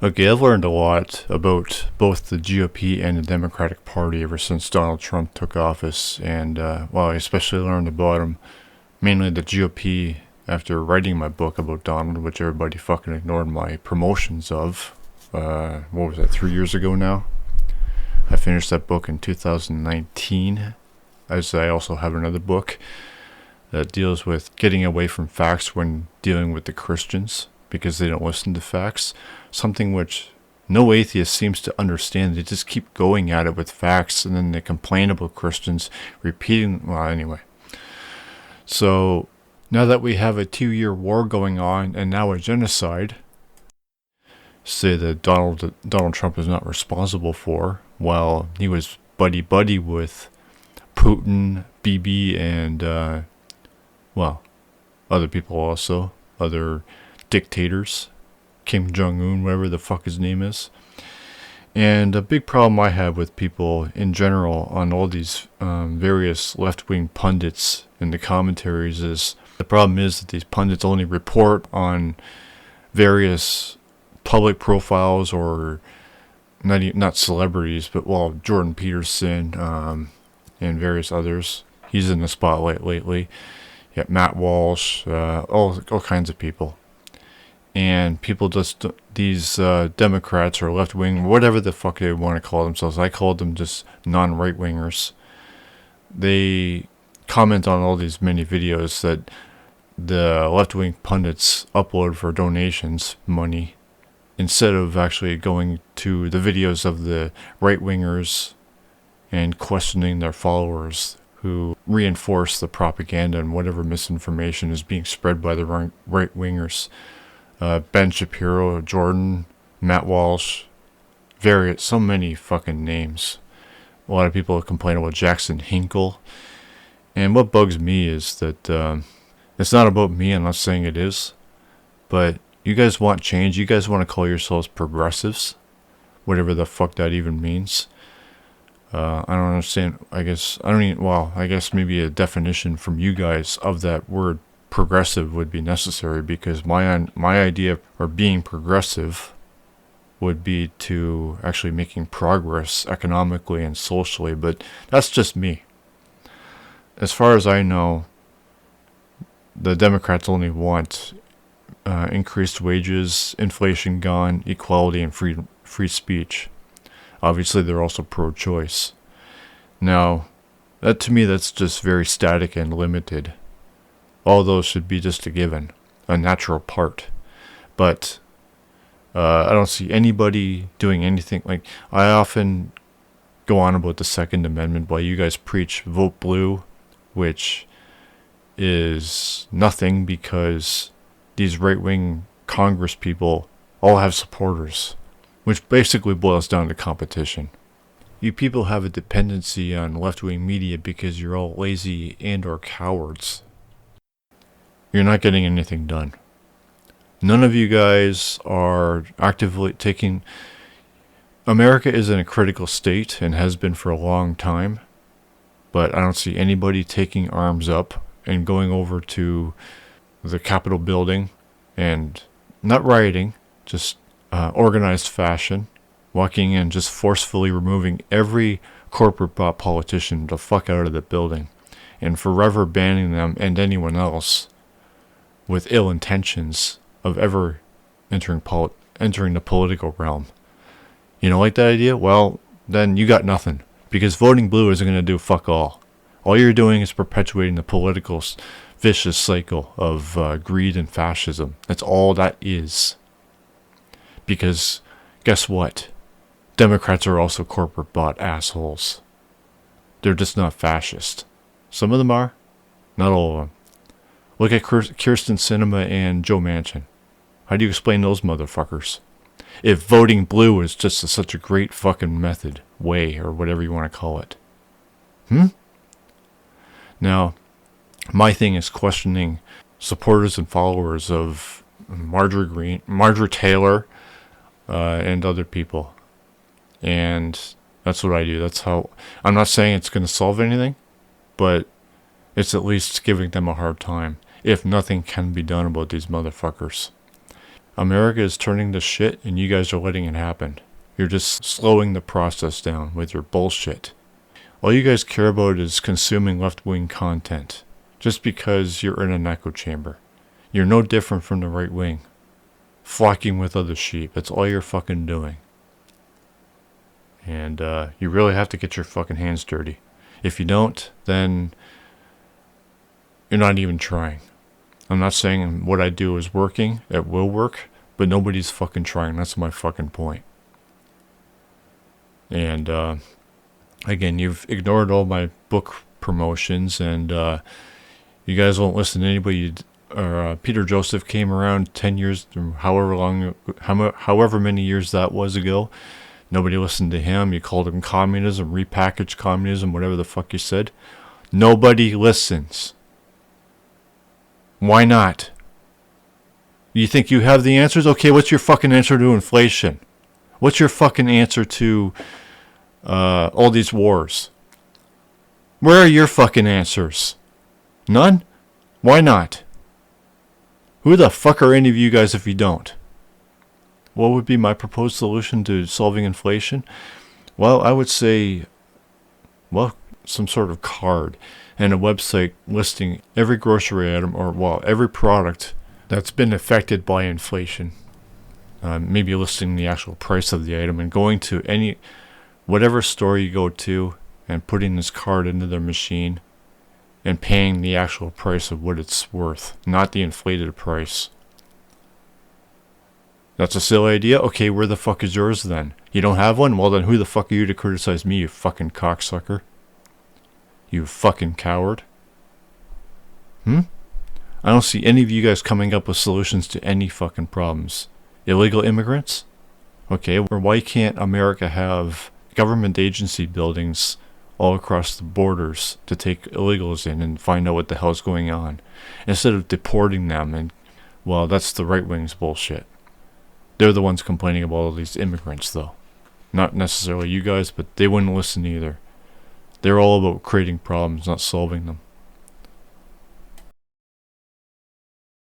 Okay, I've learned a lot about both the GOP and the Democratic Party ever since Donald Trump took office, and I especially learned about him, mainly the GOP, after writing my book about Donald, which everybody fucking ignored my promotions of. What was that, 3 years ago now? I finished that book in 2019, as I also have another book that deals with getting away from facts when dealing with the Christians because they don't listen to facts. Something which no atheist seems to understand. They just keep going at it with facts and then they complain about Christians repeating. Well, anyway. So now that we have a 2-year war going on and now a genocide, say that Donald Trump is not responsible for, while he was buddy with Putin, Bibi, and other people also, other dictators, Kim Jong-un, whatever the fuck his name is. And a big problem I have with people in general on all these various left-wing pundits in the commentaries is the problem is that these pundits only report on various public profiles or not celebrities, but Jordan Peterson and various others. He's in the spotlight lately. Yeah, Matt Walsh, all kinds of people. And people just, these Democrats or left wing, whatever the fuck they want to call themselves, I call them just non-right wingers. They comment on all these many videos that the left wing pundits upload for donations, money, instead of actually going to the videos of the right wingers and questioning their followers who reinforce the propaganda and whatever misinformation is being spread by the right wingers. Ben Shapiro, Jordan, Matt Walsh, so many fucking names. A lot of people complain about Jackson Hinkle. And what bugs me is that it's not about me, I'm not saying it is, but you guys want change, you guys want to call yourselves progressives, whatever the fuck that even means. I don't understand, I guess maybe a definition from you guys of that word progressive would be necessary, because my idea of being progressive would be to actually making progress economically and socially, but that's just me. As far as I know, the Democrats only want increased wages, inflation gone, equality, and free speech. Obviously, they're also pro-choice. Now, to me, that's just very static and limited. All those should be just a given, a natural part. But I don't see anybody doing anything. Like, I often go on about the Second Amendment while you guys preach vote blue, which is nothing because these right-wing Congress people all have supporters, which basically boils down to competition. You people have a dependency on left-wing media because you're all lazy and or cowards. You're not getting anything done. None of you guys are actively taking... America is in a critical state and has been for a long time, but I don't see anybody taking arms up and going over to the Capitol building and not rioting, just organized fashion, walking in, just forcefully removing every corporate bought politician the fuck out of the building and forever banning them and anyone else with ill intentions of ever entering the political realm. You don't like that idea? Well, then you got nothing, because voting blue isn't going to do fuck all. All you're doing is perpetuating the political vicious cycle of greed and fascism. That's all that is. Because guess what? Democrats are also corporate bought assholes. They're just not fascist. Some of them are, not all of them. Look at Kyrsten Sinema and Joe Manchin. How do you explain those motherfuckers? If voting blue is just such a great fucking way, or whatever you want to call it. Now, my thing is questioning supporters and followers of Marjorie Taylor, and other people. And that's what I do. That's how... I'm not saying it's going to solve anything, but it's at least giving them a hard time, if nothing can be done about these motherfuckers. America is turning to shit and you guys are letting it happen. You're just slowing the process down with your bullshit. All you guys care about is consuming left-wing content, just because you're in an echo chamber. You're no different from the right wing. Flocking with other sheep, that's all you're fucking doing. And you really have to get your fucking hands dirty. If you don't, then you're not even trying. I'm not saying what I do is working, it will work, but nobody's fucking trying, that's my fucking point. And again, you've ignored all my book promotions, and you guys won't listen to anybody. Peter Joseph came around 10 years, however many years that was ago. Nobody listened to him. You called him communism, repackaged communism, whatever the fuck you said. Nobody listens. Why not? You think you have the answers? Okay, what's your fucking answer to inflation? What's your fucking answer to all these wars? Where are your fucking answers? None? Why not? Who the fuck are any of you guys if you don't? What would be my proposed solution to solving inflation? Well, I would say, some sort of card and a website listing every grocery item or, every product that's been affected by inflation. Maybe listing the actual price of the item and going to whatever store you go to and putting this card into their machine and paying the actual price of what it's worth, not the inflated price. That's a silly idea? Okay, where the fuck is yours then? You don't have one? Well then who the fuck are you to criticize me, you fucking cocksucker? You fucking coward. I don't see any of you guys coming up with solutions to any fucking problems. Illegal immigrants? Okay, or why can't America have government agency buildings all across the borders to take illegals in and find out what the hell's going on, instead of deporting them? And, well, that's the right wing's bullshit. They're the ones complaining about all these immigrants, though. Not necessarily you guys, but they wouldn't listen either. They're all about creating problems, not solving them.